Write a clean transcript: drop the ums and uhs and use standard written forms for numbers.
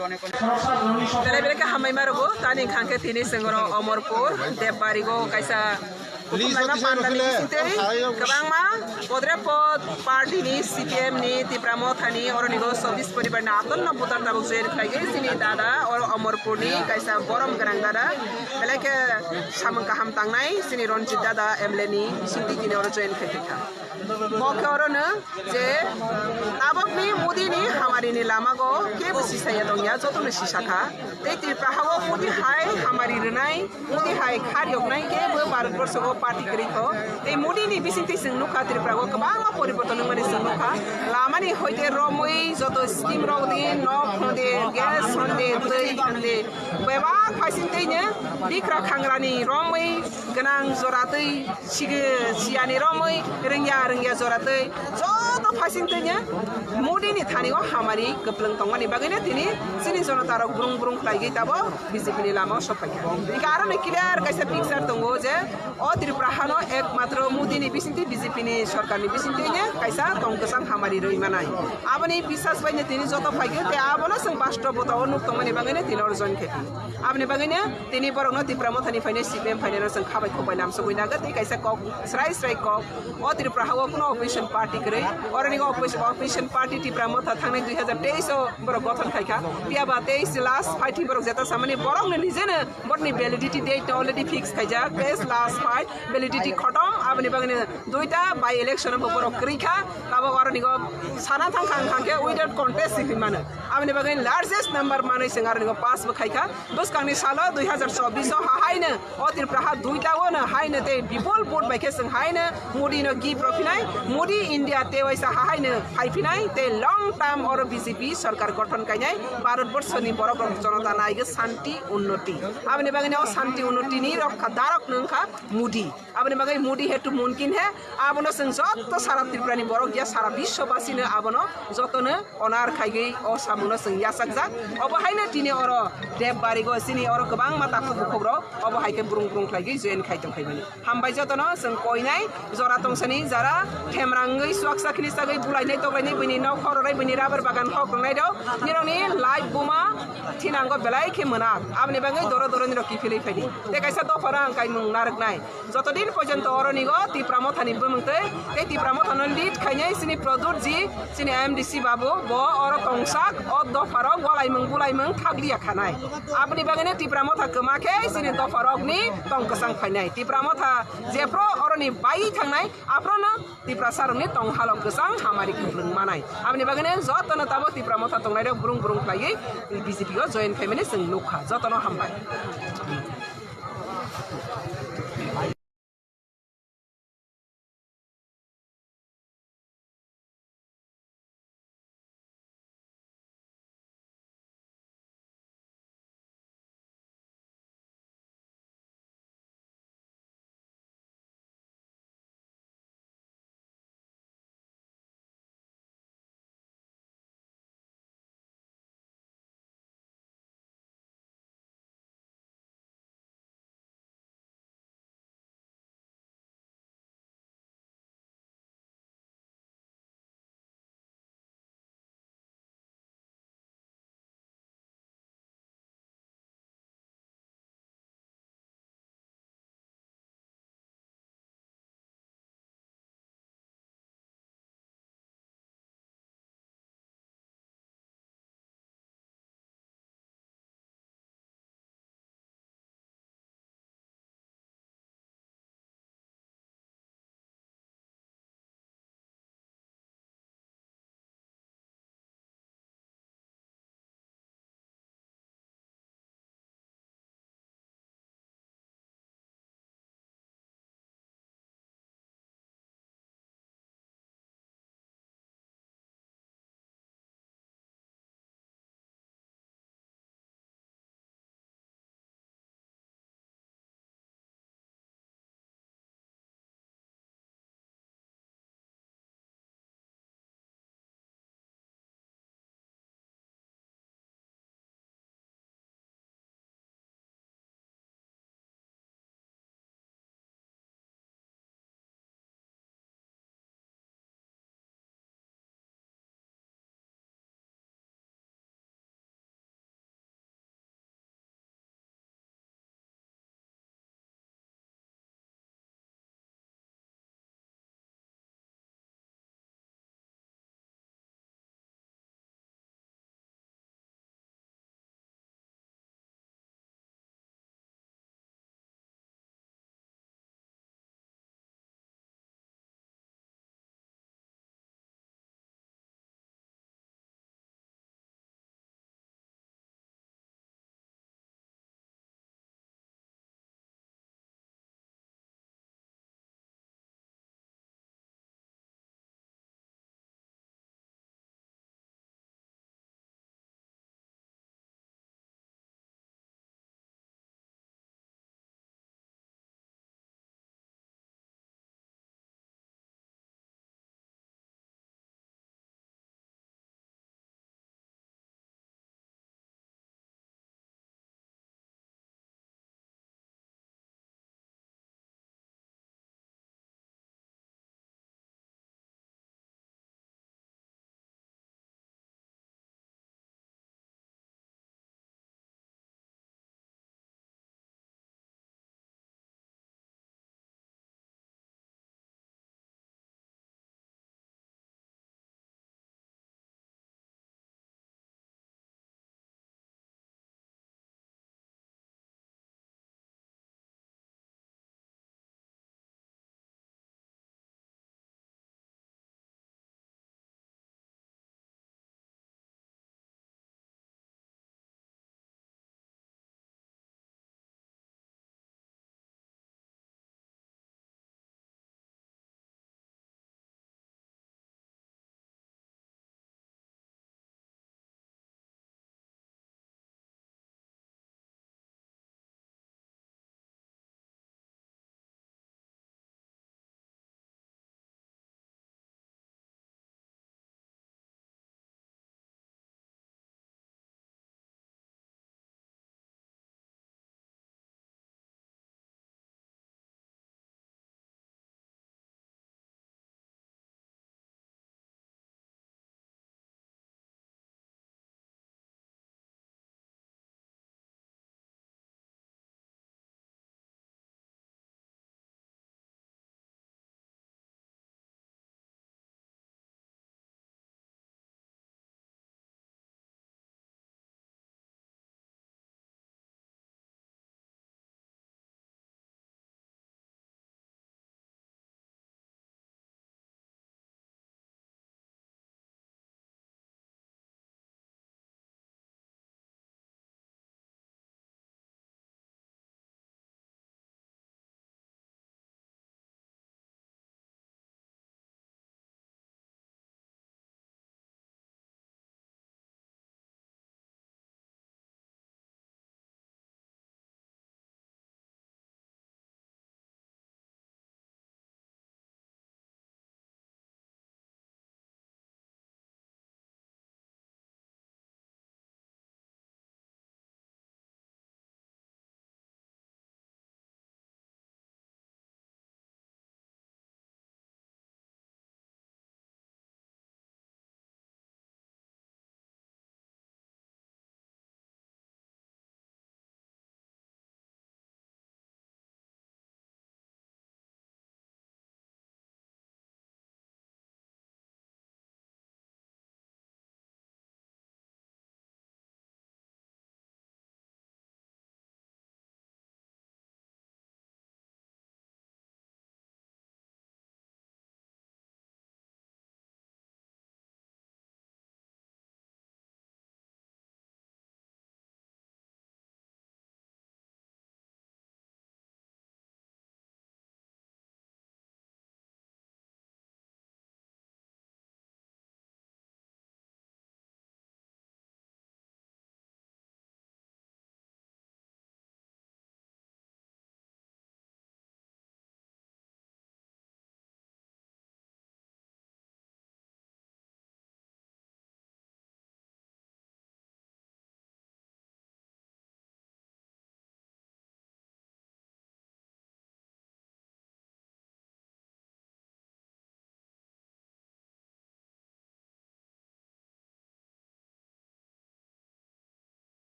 Belai-belai hamai marugo tani khangke tini sengoro Omorpur Debarigo kaisa Hukum pandang ni sintei kebang ma Podrepot parti ni CPM ni Tipramoth ni orang nigo Sobis Paribar na aton na putar tabuk join khaige sini dada or Omorpur ni kaisa borom garang dada belai ke samang kaham tangnai sini Ronjit dada emle ni sinti kini orang join khaige Moke orang ne je tabuk ni Modi ni hamari ni lama go ke besi saya dong ya jodoh ni sisa kah tapi prahawo Modi hai hamari renai Modi hai karyok nai ke Bharat Barsho go parti keri ko te Modi ni bisinti sengnu khatir prahawo kebang ma poriborton mani sengnu kah lama ni hoite romoi jodoh skim rodi nok honde gas honde tei honde beba khasinte nya dikra khangrani romoi ganang zoratei sige siani romoi rengya zoratei jodoh khasinte nya Modi ni thani go hamari kepleng tongmani bagainya tini sini zona taro burung lagi tabo BJP ni lama sopai karena clear kaisa picture tunggu je oh Tripura hano ek matro Modi ni bisinti BJP ni sarkar ni bisinti nya kaisa tong kesang hamari roi manai abani bisas banyak tini joto pagi te abono sang pastor botau nuk tongmani bagainya tini orjon kheti abani bagainya tini borong no Tipramoth ni finance CPM finance sang khabai khobai nam sugui naga te kaisa kok serai kok oh Tripura hawa kuno opposition party kere orang ni opposition party Tipramoth thangnai 2023 borok gothan khaika biaba 23 last fight borok jeta samani borok ni jene borni validity date already fix khaija case last fight validity khatam abani bagane duita by election bo borok krikha abo orang ni go sana thang ke without contest simana abani bagane largest number manai sengar ni go pass bo khaika dos kangni sala 2024 ha haina o Tripura duita wona haina te people vote by ke sang haina Modi no gi profinai Modi India te waisa ha haina haifinai te long term or BJP sarkar গঠন কাইনাই ভারতবর্ষ নি বড় জনতা নাইগে শান্তি উন্নতি আপনি বাগানে শান্তি উন্নতি নি রক্ষা দারক নংখা মুডি আপনি বাগাই মুডি হেতু মুমকিন হে আবনো সং যত সারা ত্রিপুরানি বড় গিয়া সারা বিশ্ববাসীনে আবনো যতনে অনার খাইগৈ ও সামুনো সং ইয়াসাকজা অবহাইনে তিনি অর দেববারি গো সিনি অর গোবাং মাতা খুবুখগ্র অবহাইকে বুরুং খাইগৈ জয়েন খাইতং খাইবানি হামবাই যতনো সং কইনাই জরা তংসানি যারা থেমরাঙ্গৈ সুয়াকসাखिनि সাগৈ বুলাইনাই তগলাইনাই বইনি নাও খররাই বইনি রাবার বাগান খগ্রনাই দাও Nironi live buma tinanggo belai ke menak abni bangai doro ni roki pilih pedi te kaisa do farang kai mung narak nai joto din porjonto oroni go Tipramoth ni bumungte te Tipramoth no lead khainai sini product ji sini MDC babu bo oro tongsak o do farok bulai mung thaglia khanai abni bangai Tipramoth kemake sini do farok ni tong kesang khainai Tipramoth jepro oroni bai thangnai aprono Tripura sarung ni tong halok kesang hamari kublung manai abni bangai joto no tabo Tipramoth tong nai burung lagi BJP go join family sing nukha jotono hambai